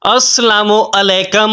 السلام علیکم۔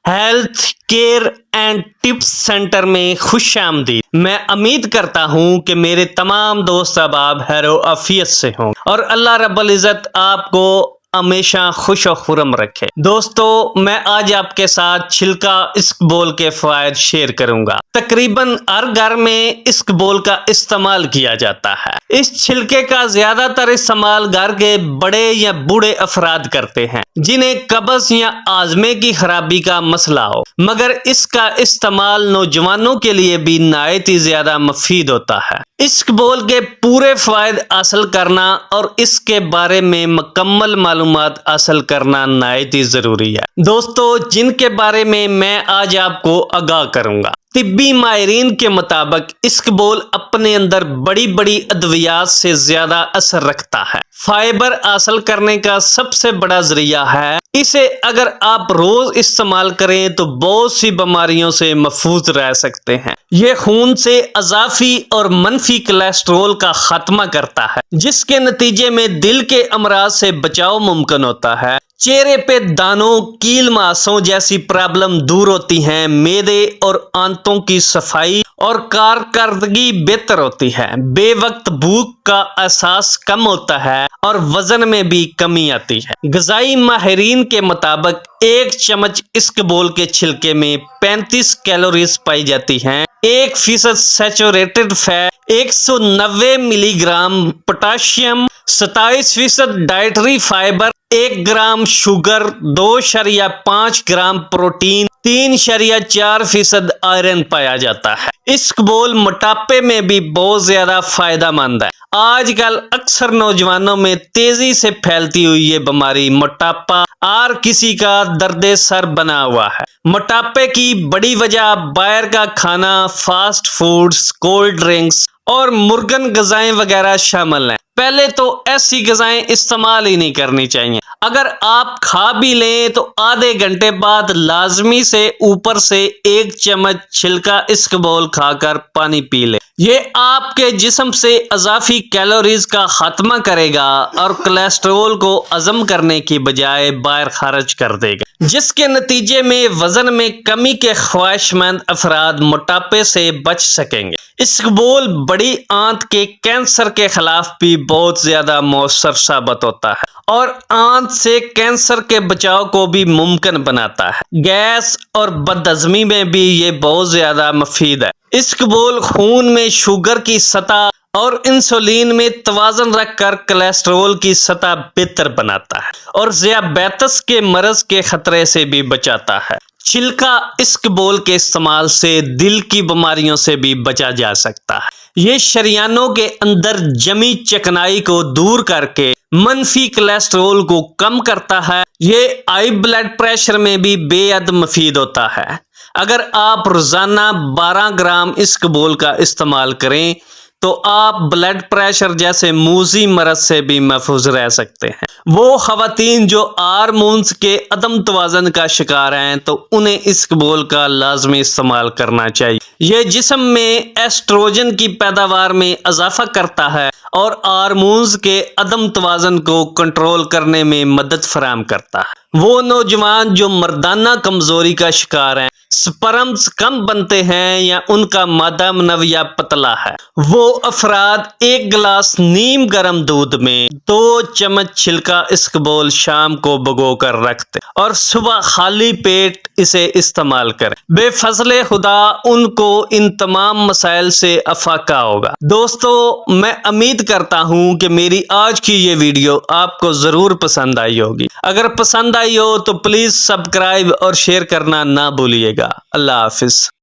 Health care and tips centre میں خوش آمدید۔ میں امید کرتا ہوں کہ میرے تمام دوست احباب خیر و عافیت سے ہوں اور اللہ رب العزت آپ کو ہمیشہ خوش و خرم رکھے۔ دوستو، میں آج آپ کے ساتھ چھلکا اسکبول کے فوائد شیئر کروں گا۔ تقریباً ہر گھر میں اسکبول کا استعمال کیا جاتا ہے۔ اس چھلکے کا زیادہ تر استعمال گھر کے بڑے یا بوڑھے افراد کرتے ہیں جنہیں قبض یا ہاضمے کی خرابی کا مسئلہ ہو، مگر اس کا استعمال نوجوانوں کے لیے بھی نہایت ہی زیادہ مفید ہوتا ہے۔ اسکبول کے پورے فوائد حاصل کرنا اور اس کے بارے میں مکمل معلومات حاصل کرنا نہایت ہی ضروری ہے۔ دوستو، جن کے بارے میں آج آپ کو آگاہ کروں گا۔ طبی ماہرین کے مطابق اسکبول اپنے اندر بڑی بڑی ادویات سے زیادہ اثر رکھتا ہے۔ فائبر حاصل کرنے کا سب سے بڑا ذریعہ ہے۔ اسے اگر آپ روز استعمال کریں تو بہت سی بیماریوں سے محفوظ رہ سکتے ہیں۔ یہ خون سے اضافی اور منفی کولیسٹرول کا خاتمہ کرتا ہے، جس کے نتیجے میں دل کے امراض سے بچاؤ ممکن ہوتا ہے۔ چہرے پہ دانوں، کیل ماسوں جیسی پرابلم دور ہوتی ہیں۔ معدے اور آنتوں کی صفائی اور کارکردگی بہتر ہوتی ہے۔ بے وقت بھوک کا احساس کم ہوتا ہے اور وزن میں بھی کمی آتی ہے۔ غذائی ماہرین کے مطابق ایک چمچ اسکبول کے چھلکے میں 35 کیلوریز پائی جاتی ہیں۔ 1% سیچوریٹڈ فیٹ، 190 ملی gram potassium, 27% dietary fibre, 1 gram sugar, 2.5 gram protein, 3.4% iron پایا جاتا ہے۔ اسکبول موٹاپے میں بھی بہت زیادہ فائدہ مند ہے۔ آج کل اکثر نوجوانوں میں تیزی سے پھیلتی ہوئی یہ بیماری موٹاپا ہر کسی کا درد سر بنا ہوا ہے۔ موٹاپے کی بڑی وجہ باہر کا کھانا، فاسٹ فوڈز، کولڈ ڈرنکس اور مرغن غذائیں وغیرہ شامل ہیں۔ پہلے تو ایسی غذائیں استعمال ہی نہیں کرنی چاہیے۔ اگر آپ کھا بھی لیں تو آدھے گھنٹے بعد لازمی سے اوپر سے 1 چمچ چھلکا اسکبول کھا کر پانی پی لیں۔ یہ آپ کے جسم سے اضافی کیلوریز کا خاتمہ کرے گا اور کولیسٹرول کو ہضم کرنے کی بجائے باہر خارج کر دے گا، جس کے نتیجے میں وزن میں کمی کے خواہش مند افراد موٹاپے سے بچ سکیں گے۔ اسکبول بڑی آنت کے کینسر کے خلاف بھی بہت زیادہ مؤثر ثابت ہوتا ہے اور آنت سے کینسر کے بچاؤ کو بھی ممکن بناتا ہے۔ گیس اور بد ہضمی میں بھی یہ بہت زیادہ مفید ہے۔ اسکبول خون میں شوگر کی سطح اور انسولین میں توازن رکھ کر کولیسٹرول کی سطح بہتر بناتا ہے اور ذیابیطس کے مرض کے خطرے سے بھی بچاتا ہے۔ چھلکا اسکبول کے استعمال سے دل کی بیماریوں سے بھی بچا جا سکتا ہے۔ یہ شریانوں کے اندر جمی چکنائی کو دور کر کے منفی کولیسٹرول کو کم کرتا ہے۔ یہ ہائی بلڈ پریشر میں بھی بے حد مفید ہوتا ہے۔ اگر آپ روزانہ 12 گرام اسکبول کا استعمال کریں تو آپ بلڈ پریشر جیسے موذی مرض سے بھی محفوظ رہ سکتے ہیں۔ وہ خواتین جو ہارمونز کے عدم توازن کا شکار ہیں تو انہیں اسکبول کا لازمی استعمال کرنا چاہیے۔ یہ جسم میں ایسٹروجن کی پیداوار میں اضافہ کرتا ہے اور ہارمونز کے عدم توازن کو کنٹرول کرنے میں مدد فراہم کرتا ہے۔ وہ نوجوان جو مردانہ کمزوری کا شکار ہیں، سپرمز کم بنتے ہیں یا ان کا مادہ منویہ پتلا ہے، وہ افراد 1 گلاس نیم گرم دودھ میں 2 چمچ چھلکا اسکبول شام کو بھگو کر رکھ دیں اور صبح خالی پیٹ اسے استعمال کریں۔ بے فضل خدا ان کو ان تمام مسائل سے افاقہ ہوگا۔ دوستو، میں امید کرتا ہوں کہ میری آج کی یہ ویڈیو آپ کو ضرور پسند آئی ہوگی۔ اگر پسند آئی ہو تو پلیز سبسکرائب اور شیئر کرنا نہ بھولیے گا۔ اللہ حافظ۔